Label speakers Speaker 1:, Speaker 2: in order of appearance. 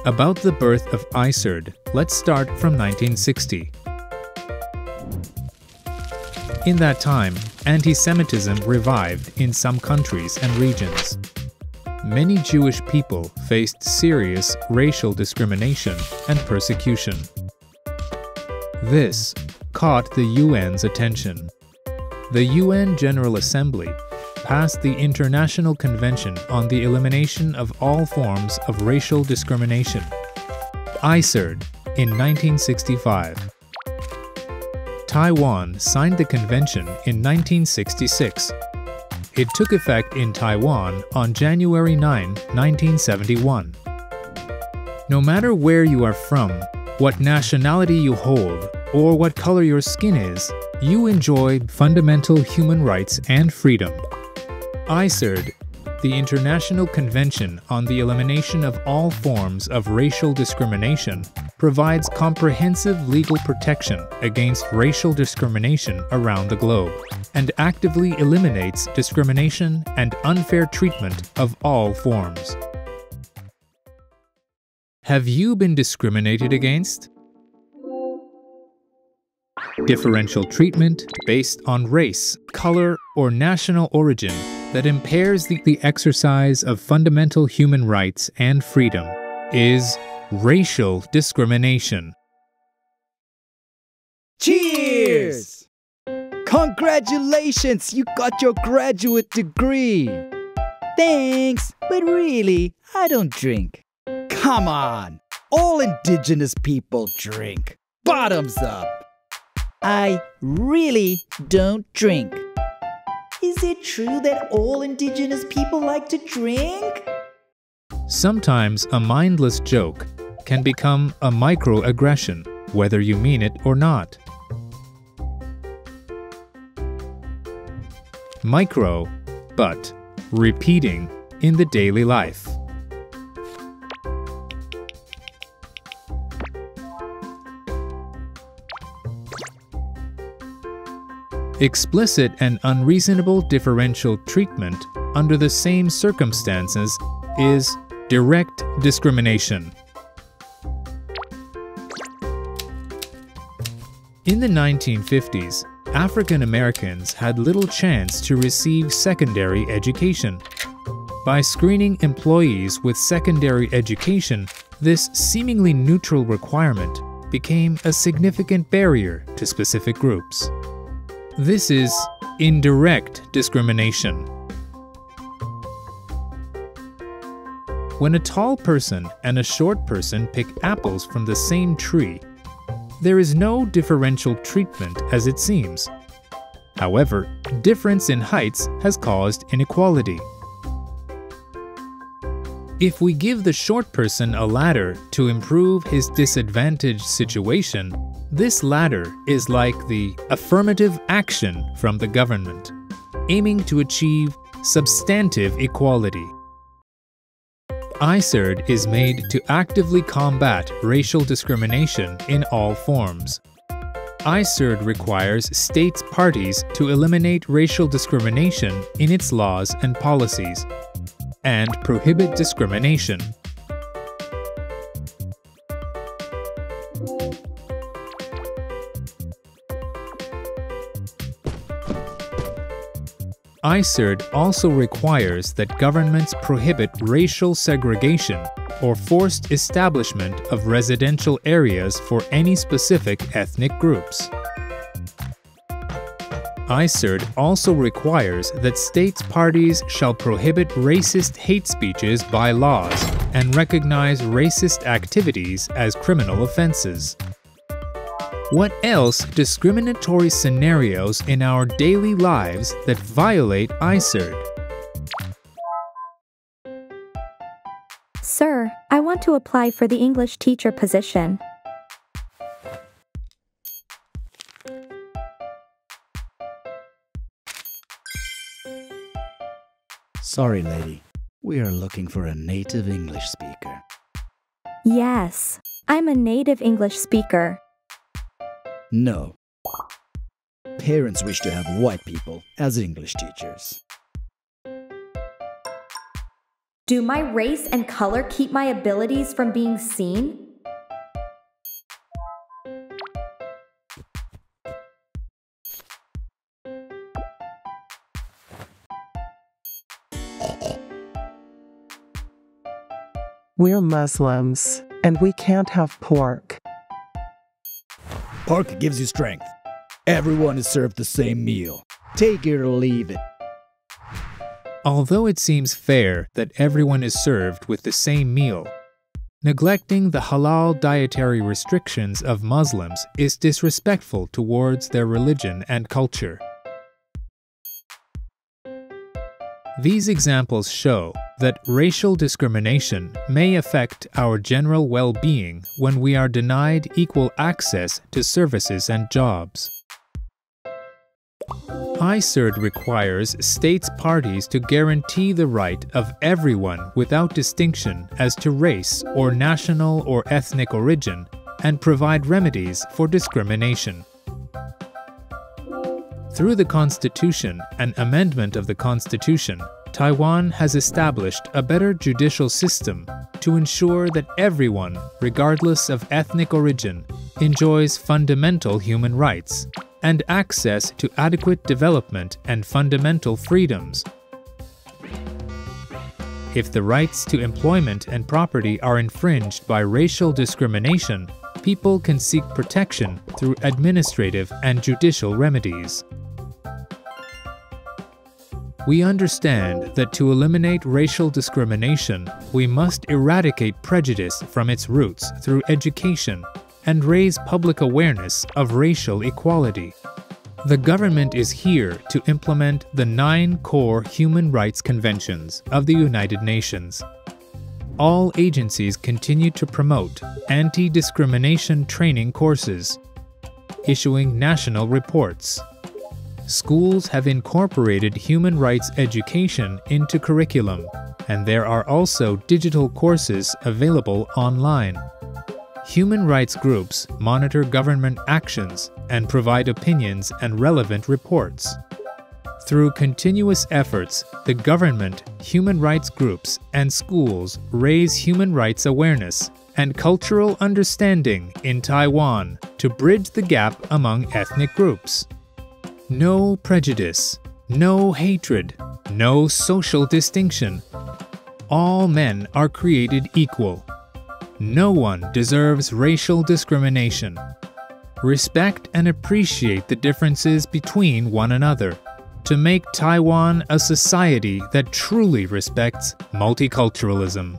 Speaker 1: About the birth of ICERD, let's start from 1960. In that time, anti-Semitism revived in some countries and regions. Many Jewish people faced serious racial discrimination and persecution. This caught the UN's attention. The UN General Assembly passed the International Convention on the Elimination of All Forms of Racial Discrimination, ICERD, in 1965. Taiwan signed the convention in 1966. It took effect in Taiwan on January 9, 1971. No matter where you are from, what nationality you hold, or what color your skin is, you enjoy fundamental human rights and freedom. ICERD, the International Convention on the Elimination of All Forms of Racial Discrimination, provides comprehensive legal protection against racial discrimination around the globe and actively eliminates discrimination and unfair treatment of all forms. Have you been discriminated against? Differential treatment based on race, color, or national origin that impairs the exercise of fundamental human rights and freedom is racial discrimination.
Speaker 2: Cheers! Congratulations, you got your graduate degree! Thanks, but really, I don't drink. Come on, all indigenous people drink. Bottoms up! I really don't drink. Is it true that all indigenous people like to drink?
Speaker 1: Sometimes a mindless joke can become a microaggression, whether you mean it or not. Micro, but repeating in the daily life. Explicit and unreasonable differential treatment under the same circumstances is direct discrimination. In the 1950s, African Americans had little chance to receive secondary education. By screening employees with secondary education, this seemingly neutral requirement became a significant barrier to specific groups. This is indirect discrimination. When a tall person and a short person pick apples from the same tree, there is no differential treatment as it seems. However, difference in heights has caused inequality. If we give the short person a ladder to improve his disadvantaged situation, this ladder is like the affirmative action from the government, aiming to achieve substantive equality. ICERD is made to actively combat racial discrimination in all forms. ICERD requires states parties to eliminate racial discrimination in its laws and policies, and prohibit discrimination. ICERD also requires that governments prohibit racial segregation or forced establishment of residential areas for any specific ethnic groups. ICERD also requires that states parties shall prohibit racist hate speeches by laws and recognize racist activities as criminal offenses. What else discriminatory scenarios in our daily lives that violate ICERD?
Speaker 3: Sir, I want to apply for the English teacher position.
Speaker 2: Sorry, lady. We are looking for a native English speaker.
Speaker 3: Yes, I'm a native English speaker.
Speaker 2: No. Parents wish to have white people as English teachers.
Speaker 3: Do my race and color keep my abilities from being seen?
Speaker 4: We're Muslims, and we can't have pork.
Speaker 2: Pork gives you strength. Everyone is served the same meal. Take it or leave it.
Speaker 1: Although it seems fair that everyone is served with the same meal, neglecting the halal dietary restrictions of Muslims is disrespectful towards their religion and culture. These examples show that racial discrimination may affect our general well-being when we are denied equal access to services and jobs. ICERD requires states parties to guarantee the right of everyone without distinction as to race or national or ethnic origin and provide remedies for discrimination. Through the Constitution and amendment of the Constitution, Taiwan has established a better judicial system to ensure that everyone, regardless of ethnic origin, enjoys fundamental human rights and access to adequate development and fundamental freedoms. If the rights to employment and property are infringed by racial discrimination, people can seek protection through administrative and judicial remedies. We understand that to eliminate racial discrimination, we must eradicate prejudice from its roots through education and raise public awareness of racial equality. The government is here to implement the 9 core human rights conventions of the United Nations. All agencies continue to promote anti-discrimination training courses, issuing national reports. Schools have incorporated human rights education into curriculum, and there are also digital courses available online. Human rights groups monitor government actions and provide opinions and relevant reports. Through continuous efforts, the government, human rights groups, and schools raise human rights awareness and cultural understanding in Taiwan to bridge the gap among ethnic groups. No prejudice, no hatred, no social distinction. All men are created equal. No one deserves racial discrimination. Respect and appreciate the differences between one another to make Taiwan a society that truly respects multiculturalism.